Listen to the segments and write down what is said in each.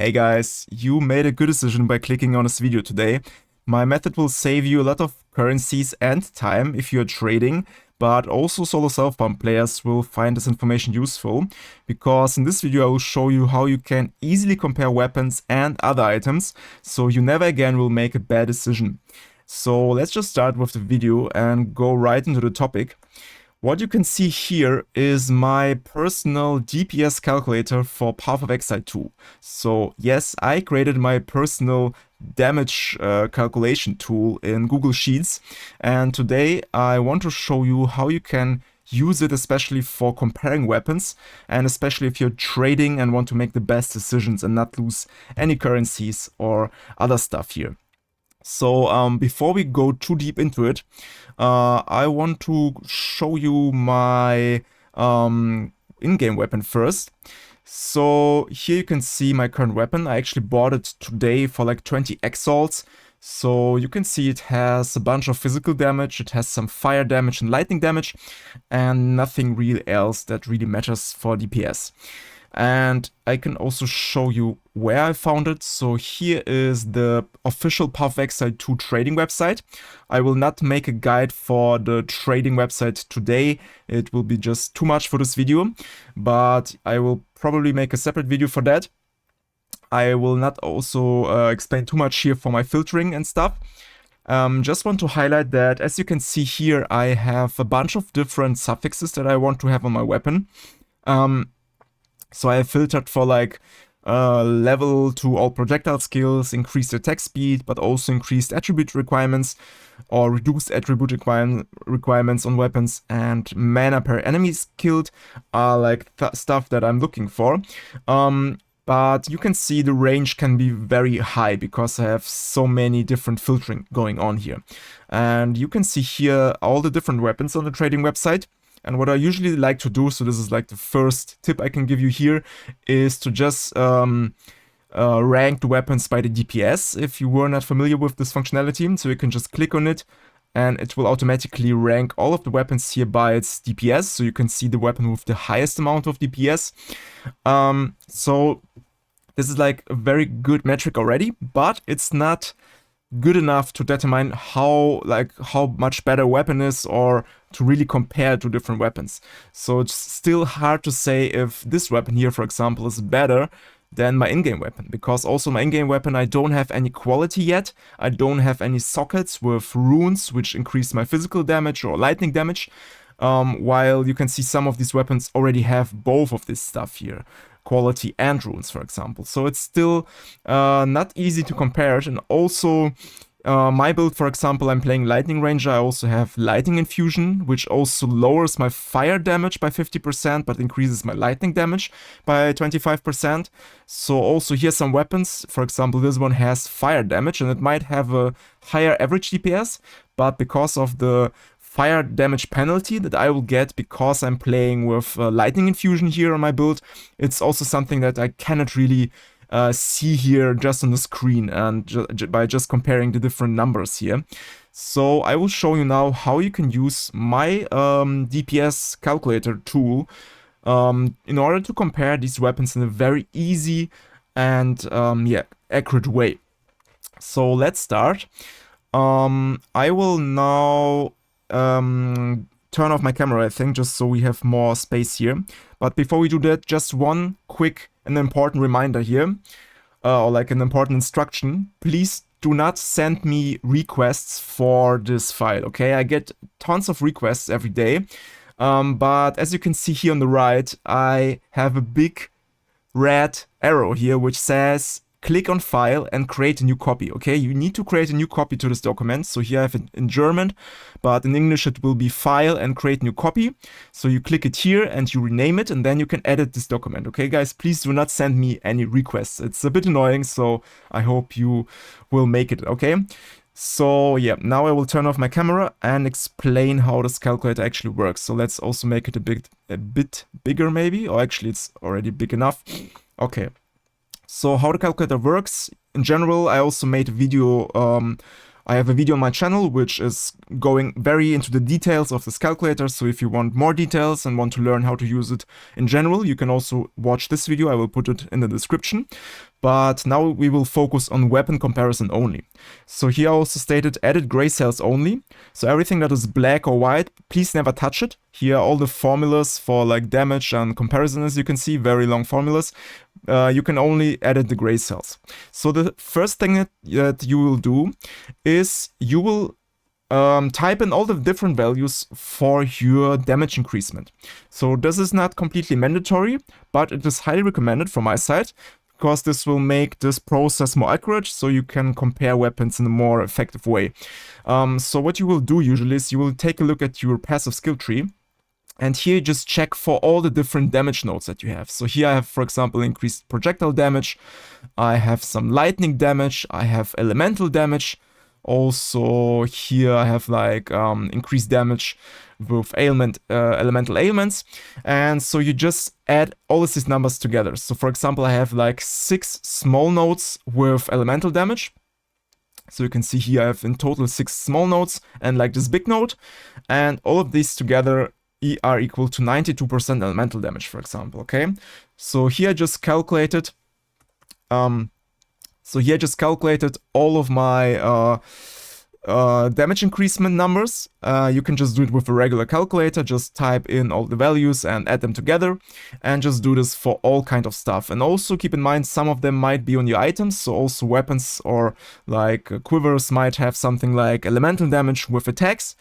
Hey guys, you made a good decision by clicking on this video today. My method will save you a lot of currencies and time if you're trading, but also solo self-pump players will find this information useful, because in this video I will show you how you can easily compare weapons and other items, so you never again will make a bad decision. So let's just start with the video and go right into the topic. What you can see here is my personal DPS calculator for Path of Exile 2. So yes, I created my personal damage calculation tool in Google Sheets, and today I want to show you how you can use it, especially for comparing weapons, and especially if you're trading and want to make the best decisions and not lose any currencies or other stuff here. So before we go too deep into it, I want to show you my in-game weapon first. So here you can see my current weapon. I actually bought it today for like 20 exalts. So you can see it has a bunch of physical damage, it has some fire damage and lightning damage, and nothing real else that really matters for DPS. And I can also show you where I found it. So here is the official Path of Exile 2 trading website. I will not make a guide for the trading website today. It will be just too much for this video, but I will probably make a separate video for that. I will not also explain too much here for my filtering and stuff. Just want to highlight that, as you can see here, I have a bunch of different suffixes that I want to have on my weapon. So I have filtered for like level to all projectile skills, increased attack speed, but also increased attribute requirements or reduced attribute requirements on weapons, and mana per enemies killed are like stuff that I'm looking for. But you can see the range can be very high because I have so many different filtering going on here. And you can see here all the different weapons on the trading website. And what I usually like to do, so this is like the first tip I can give you here, is to just rank the weapons by the DPS if you were not familiar with this functionality. So you can just click on it and it will automatically rank all of the weapons here by its DPS. So you can see the weapon with the highest amount of DPS. So this is like a very good metric already, but it's not good enough to determine how much better a weapon is or to really compare to different weapons. So it's still hard to say if this weapon here, for example, is better than my in-game weapon, because also my in-game weapon, I don't have any quality yet. I don't have any sockets with runes which increase my physical damage or lightning damage, while you can see some of these weapons already have both of this stuff here, quality and runes, for example. So it's still not easy to compare it. And also my build, for example, I'm playing Lightning Ranger. I also have Lightning Infusion, which also lowers my fire damage by 50%, but increases my lightning damage by 25%. So also here some weapons, for example, this one has fire damage and it might have a higher average DPS, but because of the fire damage penalty that I will get because I'm playing with Lightning Infusion here on my build, it's also something that I cannot really see here just on the screen and by just comparing the different numbers here. So I will show you now how you can use my DPS calculator tool in order to compare these weapons in a very easy and accurate way. So let's start. I will now turn off my camera, I think, just so we have more space here. But before we do that, just one quick and important reminder here, or like an important instruction. Please do not send me requests for this file, okay? I get tons of requests every day, but as you can see here on the right, I have a big red arrow here which says click on file and create a new copy, okay? You need to create a new copy to this document. So here I have it in German, but in English it will be file and create new copy. So you click it here and you rename it, and then you can edit this document, okay guys? Please do not send me any requests. It's a bit annoying, so I hope you will make it, okay? So yeah, now I will turn off my camera and explain how this calculator actually works. So let's also make it a bit bigger maybe, or actually it's already big enough. Okay. So how the calculator works, in general, I also made a video, I have a video on my channel which is going very into the details of this calculator, so if you want more details and want to learn how to use it in general, you can also watch this video. I will put it in the description. but now we will focus on weapon comparison only. So here I also stated edit gray cells only. So everything that is black or white, please never touch it. Here are all the formulas for like damage and comparison, as you can see, very long formulas. You can only edit the gray cells. So the first thing that you will do is you will type in all the different values for your damage increasement. So this is not completely mandatory, but it is highly recommended from my side, because this will make this process more accurate, so you can compare weapons in a more effective way. So what you will do usually is you will take a look at your passive skill tree, and here you just check for all the different damage nodes that you have. So here I have, for example, increased projectile damage, I have some lightning damage, I have elemental damage. Also here I have like increased damage with elemental ailments, and so you just add all of these numbers together. So for example, I have like 6 small nodes with elemental damage. So you can see here I have in total 6 small nodes and like this big node, and all of these together are equal to 92% elemental damage, for example. Okay, so here I just calculated all of my damage increasement numbers. You can just do it with a regular calculator, just type in all the values and add them together, and just do this for all kind of stuff. And also keep in mind, some of them might be on your items, so also weapons or like quivers might have something like elemental damage with attacks.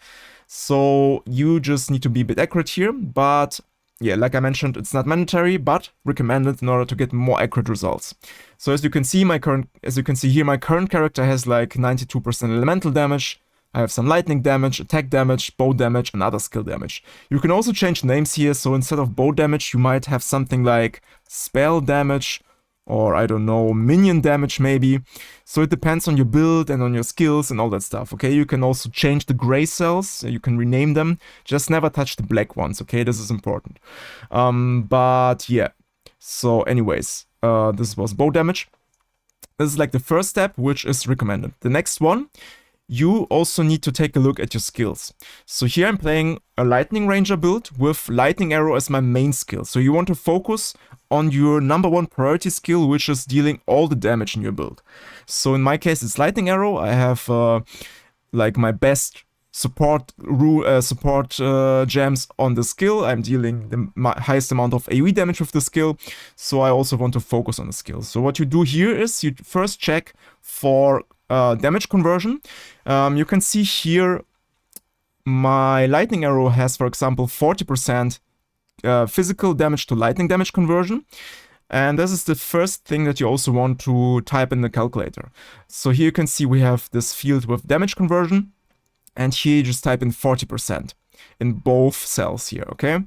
So you just need to be a bit accurate here, but yeah, like I mentioned, it's not mandatory, but recommended in order to get more accurate results. So as you can see here, my current character has like 92% elemental damage. I have some lightning damage, attack damage, bow damage, and other skill damage. You can also change names here, so instead of bow damage, you might have something like spell damage, or I don't know, minion damage maybe. So it depends on your build and on your skills and all that stuff, okay? You can also change the gray cells, you can rename them, just never touch the black ones, okay? This is important. But yeah, so anyways, this was bow damage. This is like the first step, which is recommended. The next one, you also need to take a look at your skills. So here I'm playing a Lightning Ranger build with Lightning Arrow as my main skill. So you want to focus on your number 1 priority skill, which is dealing all the damage in your build. So in my case, it's Lightning Arrow. I have like my best support gems on the skill. I'm dealing the highest amount of AoE damage with the skill, so I also want to focus on the skill. So what you do here is you first check for damage conversion. You can see here my Lightning Arrow has, for example, 40% physical damage to lightning damage conversion. And this is the first thing that you also want to type in the calculator. So here you can see we have this field with damage conversion, and here you just type in 40% in both cells here, okay?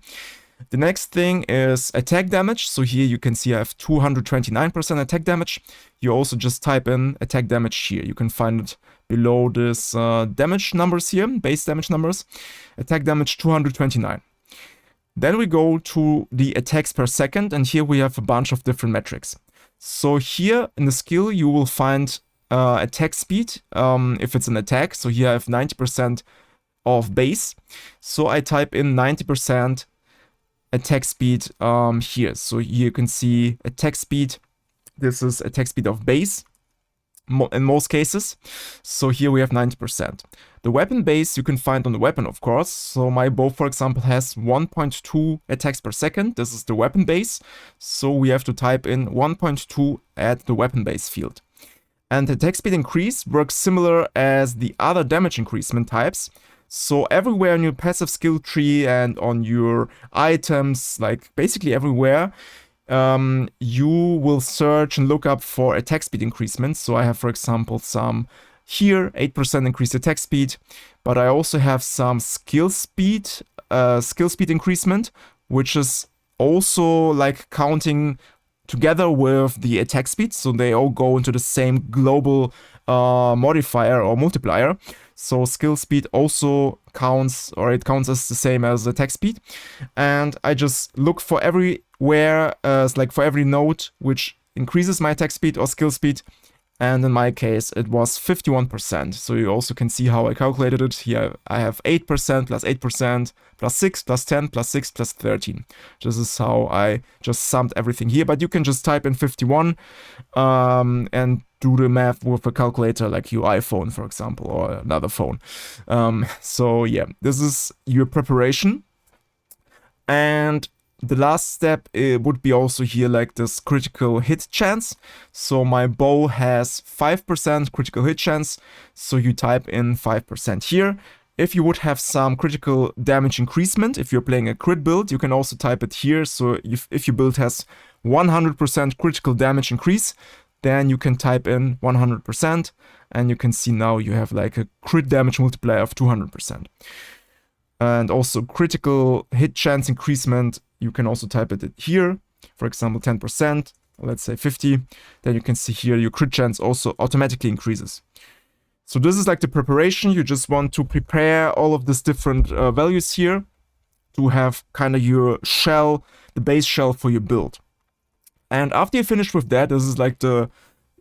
The next thing is attack damage. So here you can see I have 229% attack damage. You also just type in attack damage here. You can find it below this damage numbers here, base damage numbers. Attack damage 229. Then we go to the attacks per second, and here we have a bunch of different metrics. So here in the skill you will find attack speed if it's an attack. So here I have 90% of base. So I type in 90% attack speed here. So here you can see attack speed. This is attack speed of base in most cases. So here we have 90%. The weapon base you can find on the weapon, of course. So my bow, for example, has 1.2 attacks per second. This is the weapon base. So we have to type in 1.2 at the weapon base field. And attack speed increase works similar as the other damage increasement types. So everywhere in your passive skill tree and on your items, like basically everywhere, you will search and look up for attack speed increasements. So I have, for example, some here 8% increased attack speed, but I also have some skill speed increasement, which is also like counting together with the attack speed. So they all go into the same global modifier or multiplier. So skill speed also counts, or it counts as the same as attack speed. And I just look for everywhere, like for every node which increases my attack speed or skill speed, and in my case it was 51%. So you also can see how I calculated it. Here I have 8% plus 8% plus 6 plus 10 plus 6 plus 13. This is how I just summed everything here, but you can just type in 51 and do the math with a calculator like your iPhone, for example, or another phone. So yeah, this is your preparation. And the last step would be also here like this critical hit chance. So my bow has 5% critical hit chance, so you type in 5% here. If you would have some critical damage increasement, if you're playing a crit build, you can also type it here. So if your build has 100% critical damage increase, then you can type in 100%, and you can see now you have like a crit damage multiplier of 200%. And also critical hit chance increasement, you can also type it here, for example 10%, let's say 50, then you can see here your crit chance also automatically increases. So this is like the preparation. You just want to prepare all of these different values here to have kind of your shell, the base shell for your build. And after you finish with that, this is like the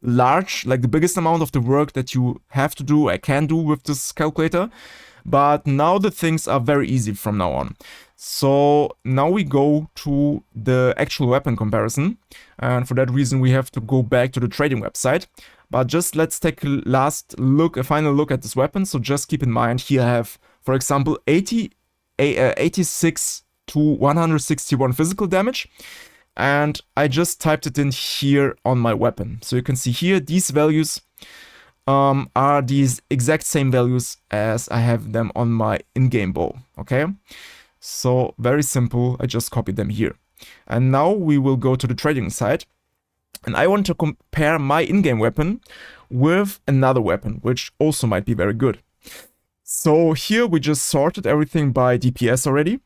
the biggest amount of the work that you have to do, I can do with this calculator. But now the things are very easy from now on. So now we go to the actual weapon comparison. And for that reason, we have to go back to the trading website. But just let's take a final look at this weapon. So just keep in mind, here I have, for example, 86 to 161 physical damage. And I just typed it in here on my weapon. So you can see here, these values are these exact same values as I have them on my in-game bow, okay? So very simple, I just copied them here. And now we will go to the trading site, and I want to compare my in-game weapon with another weapon, which also might be very good. So here we just sorted everything by DPS already.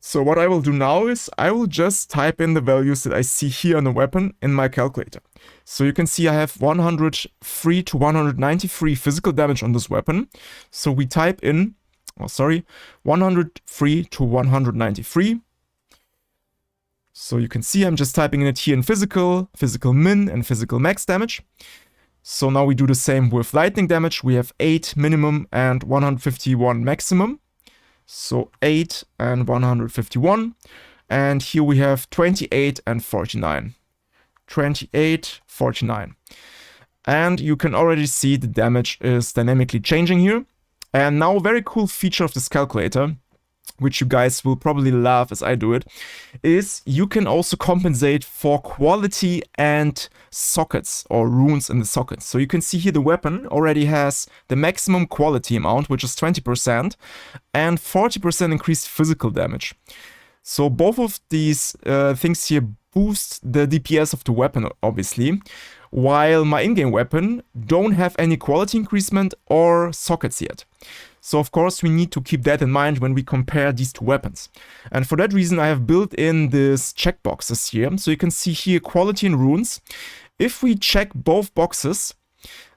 So what I will do now is I will just type in the values that I see here on the weapon in my calculator. So you can see I have 103 to 193 physical damage on this weapon. So we type in, 103 to 193. So you can see I'm just typing in it here in physical min and physical max damage. So now we do the same with lightning damage. We have 8 minimum and 151 maximum. So 8 and 151. And here we have 28 and 49. 28, 49. And you can already see the damage is dynamically changing here. And now a very cool feature of this calculator, which you guys will probably love as I do it, is you can also compensate for quality and sockets or runes in the sockets. So you can see here the weapon already has the maximum quality amount, which is 20%, and 40% increased physical damage. So both of these things here boost the DPS of the weapon, obviously, while my in-game weapon don't have any quality increasement or sockets yet. So of course we need to keep that in mind when we compare these two weapons. And for that reason I have built in these checkboxes here. So you can see here quality and runes. If we check both boxes,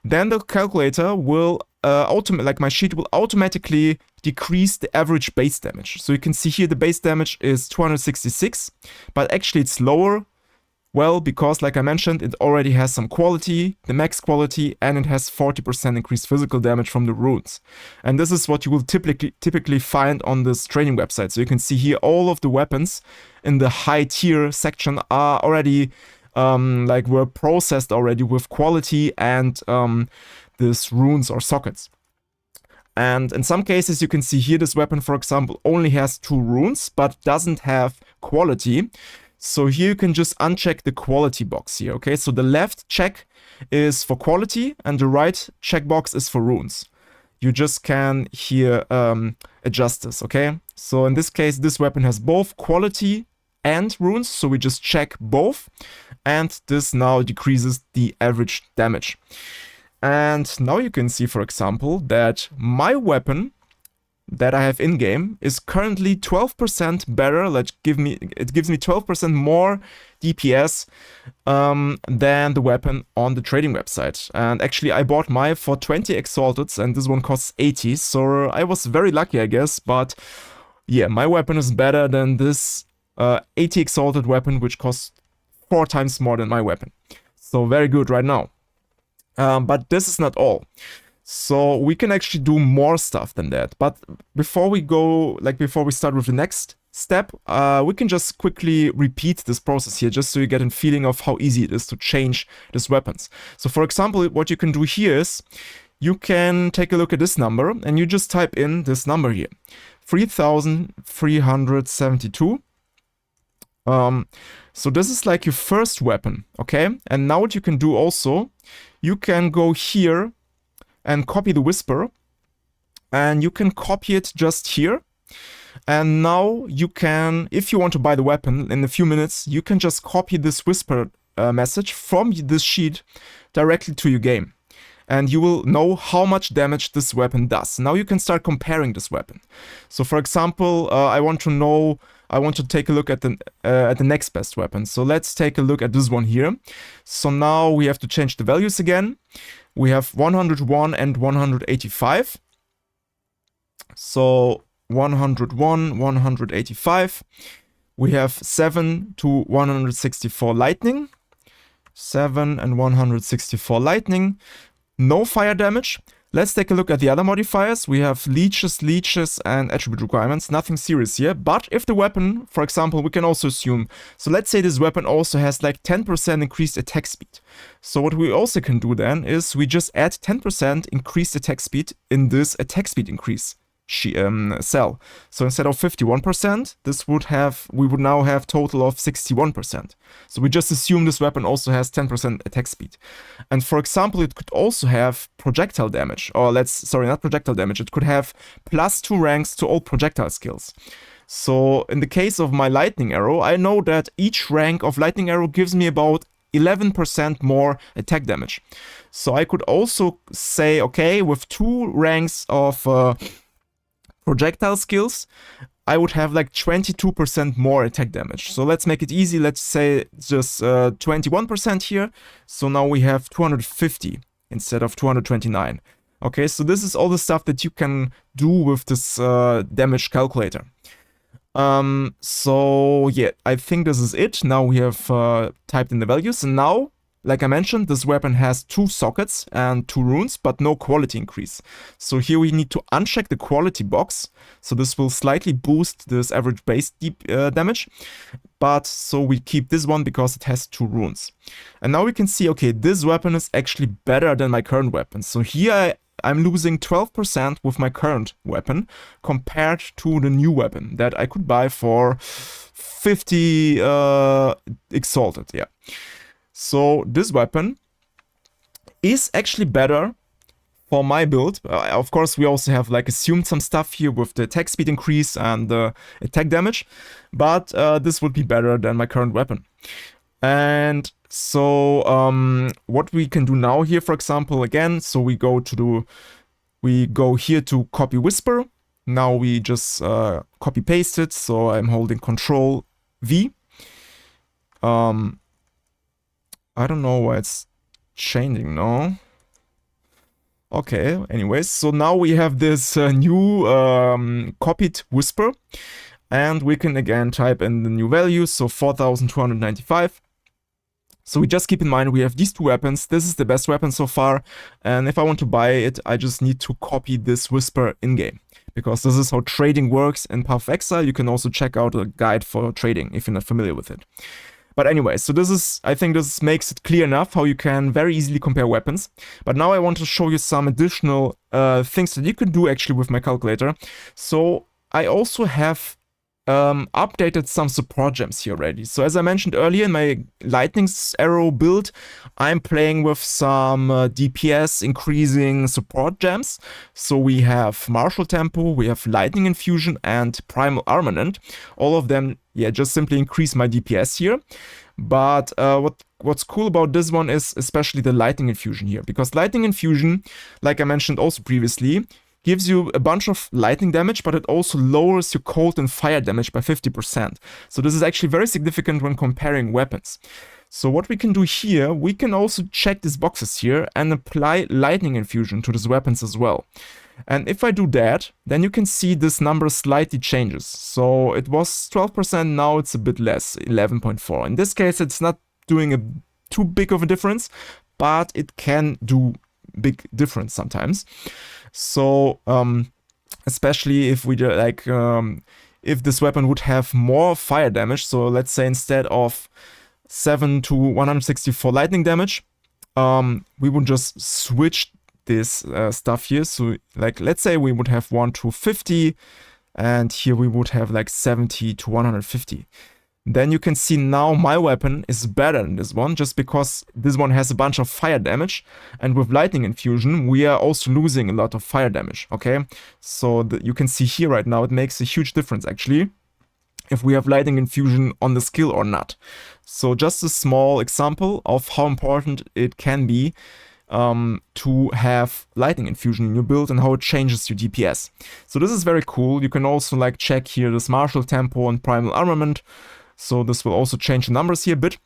then the calculator will my sheet will automatically decrease the average base damage. So you can see here the base damage is 266, but actually it's lower. Well, because like I mentioned, it already has some quality, the max quality, and it has 40% increased physical damage from the runes. And this is what you will typically find on this training website. So you can see here all of the weapons in the high tier section are already were processed already with quality and this runes or sockets. And in some cases you can see here this weapon, for example, only has 2 runes but doesn't have quality. So here you can just uncheck the quality box here, okay? So the left check is for quality and the right checkbox is for runes. You just can here adjust this, okay? So in this case, this weapon has both quality and runes, so we just check both, and this now decreases the average damage. And now you can see, for example, that my weapon that I have in-game is currently 12% better. It gives me 12% more DPS than the weapon on the trading website. And actually I bought mine for 20 exalteds and this one costs 80, so I was very lucky, I guess. But yeah, my weapon is better than this 80 exalted weapon, which costs 4 times more than my weapon. So very good right now. But this is not all. So we can actually do more stuff than that. But before we go, before we start with the next step, we can just quickly repeat this process here, just so you get a feeling of how easy it is to change these weapons. So for example, what you can do here is, you can take a look at this number, and you just type in this number here, 3,372. So this is like your first weapon, okay? And now what you can do also, you can go here and copy the Whisper, and you can copy it just here. And now you can, if you want to buy the weapon in a few minutes, you can just copy this Whisper message from this sheet directly to your game. And you will know how much damage this weapon does. Now you can start comparing this weapon. So for example, I want to take a look at the next best weapon. So let's take a look at this one here. So now we have to change the values again. We have 101 and 185. So 101, 185. We have 7 to 164 lightning. 7 and 164 lightning. No fire damage. Let's take a look at the other modifiers. We have leeches, and attribute requirements. Nothing serious here. But if the weapon, for example, we can also assume, so let's say this weapon also has like 10% increased attack speed. So what we also can do then is we just add 10% increased attack speed in this attack speed increase cell. So instead of 51%, we would now have total of 61%. So we just assume this weapon also has 10% attack speed. And for example, it could also have projectile damage, or not projectile damage, it could have +2 ranks to all projectile skills. So in the case of my lightning arrow, I know that each rank of lightning arrow gives me about 11% more attack damage. So I could also say, okay, with 2 ranks of projectile skills, I would have like 22% more attack damage. So let's make it easy. Let's say just 21% here. So now we have 250 instead of 229. Okay, so this is all the stuff that you can do with this damage calculator. So yeah, I think this is it. Now we have typed in the values, and now, like I mentioned, this weapon has 2 sockets and 2 runes, but no quality increase. So here we need to uncheck the quality box. So this will slightly boost this average base damage. But so we keep this one because it has 2 runes. And now we can see, okay, this weapon is actually better than my current weapon. So here I'm losing 12% with my current weapon compared to the new weapon that I could buy for 50 Exalted, yeah. So this weapon is actually better for my build. Of course, we also have like assumed some stuff here with the attack speed increase and the attack damage, but this would be better than my current weapon. And so what we can do now here, for example, again, so we go here to copy Whisper. Now we just copy paste it. So I'm holding Control V. I don't know why it's changing now. Okay, anyways, so now we have this new copied Whisper, and we can again type in the new value, so 4,295. So we just keep in mind we have these 2 weapons. This is the best weapon so far, and if I want to buy it, I just need to copy this Whisper in-game, because this is how trading works in Path of Exile. You can also check out a guide for trading if you're not familiar with it. But anyway, so I think this makes it clear enough how you can very easily compare weapons. But now I want to show you some additional things that you can do actually with my calculator. So I also have updated some support gems here already. So as I mentioned earlier in my lightning arrow build, I'm playing with some DPS increasing support gems. So we have martial tempo, we have lightning infusion, and primal armament. All of them, yeah, just simply increase my DPS here. But what's cool about this one is especially the lightning infusion here, because lightning infusion, like I mentioned also previously, gives you a bunch of lightning damage, but it also lowers your cold and fire damage by 50%. So this is actually very significant when comparing weapons. So what we can do here, we can also check these boxes here and apply lightning infusion to these weapons as well. And if I do that, then you can see this number slightly changes. So it was 12%, now it's a bit less, 11.4. In this case, it's not doing too big of a difference, but it can do big difference sometimes. So especially if we if this weapon would have more fire damage, so let's say instead of 7 to 164 lightning damage, we would just switch this stuff here. So like, let's say we would have 1 to 50, and here we would have like 70 to 150. Then you can see now my weapon is better than this one, just because this one has a bunch of fire damage, and with lightning infusion we are also losing a lot of fire damage, okay? So you can see here right now it makes a huge difference actually if we have lightning infusion on the skill or not. So just a small example of how important it can be to have lightning infusion in your build and how it changes your DPS. So this is very cool. You can also like check here this martial tempo and primal armament. So this will also change the numbers here a bit.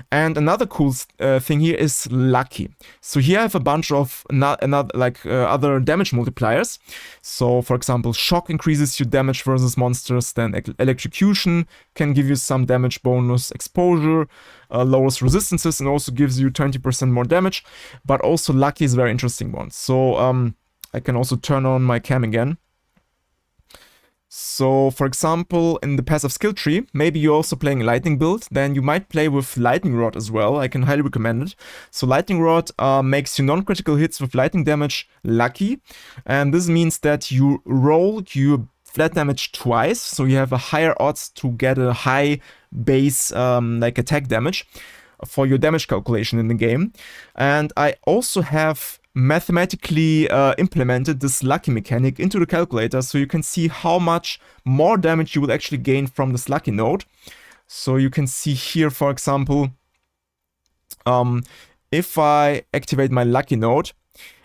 And another cool thing here is lucky. So here I have a bunch of other damage multipliers. So for example, shock increases your damage versus monsters, then electrocution can give you some damage bonus, exposure lowers resistances and also gives you 20% more damage. But also lucky is a very interesting one. So I can also turn on my cam again. So, for example, in the passive skill tree, maybe you're also playing a lightning build, then you might play with lightning rod as well. I can highly recommend it. So lightning rod makes you non-critical hits with lightning damage lucky, and this means that you roll your flat damage twice, so you have a higher odds to get a high base like attack damage for your damage calculation in the game. And I also have mathematically implemented this lucky mechanic into the calculator, so you can see how much more damage you will actually gain from this lucky node. So you can see here, for example, if I activate my lucky node,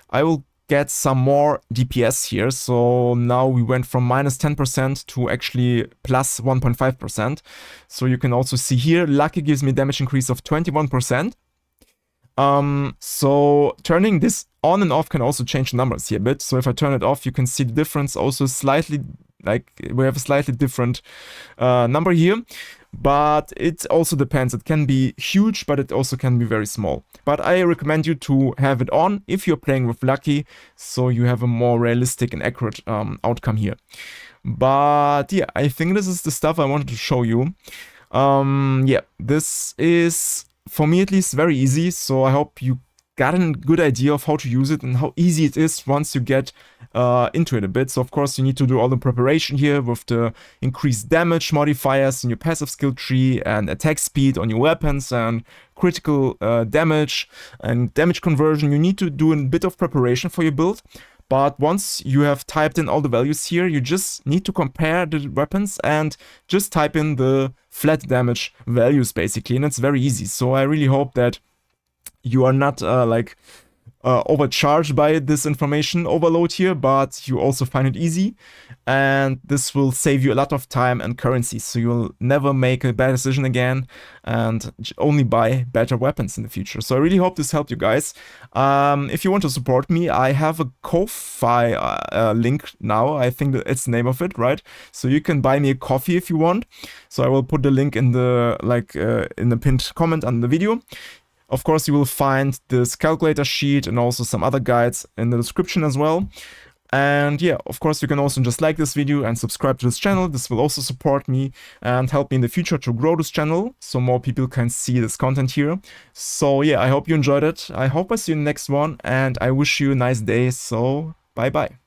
I will get some more DPS here. So now we went from minus 10% to actually plus 1.5%. So you can also see here, lucky gives me damage increase of 21%. So turning this on and off can also change the numbers here a bit. So if I turn it off, you can see the difference also slightly, like we have a slightly different number here. But it also depends. It can be huge, but it also can be very small. But I recommend you to have it on if you're playing with lucky, so you have a more realistic and accurate outcome here. But yeah, I think this is the stuff I wanted to show you. Yeah, this is, for me at least, very easy, so I hope you got a good idea of how to use it and how easy it is once you get into it a bit. So of course you need to do all the preparation here with the increased damage modifiers in your passive skill tree and attack speed on your weapons and critical damage and damage conversion. You need to do a bit of preparation for your build. But once you have typed in all the values here, you just need to compare the weapons and just type in the flat damage values basically, and it's very easy. So I really hope that you are not overcharged by this information overload here, but you also find it easy, and this will save you a lot of time and currency, so you'll never make a bad decision again and only buy better weapons in the future. So I really hope this helped you guys. If you want to support me, I have a Ko-Fi link now. I think that it's the name of it, right? So you can buy me a coffee if you want. So I will put the link in the in the pinned comment on the video. Of course, you will find this calculator sheet and also some other guides in the description as well. And yeah, of course, you can also just like this video and subscribe to this channel. This will also support me and help me in the future to grow this channel so more people can see this content here. So yeah, I hope you enjoyed it. I hope I see you in the next one, and I wish you a nice day. So bye bye.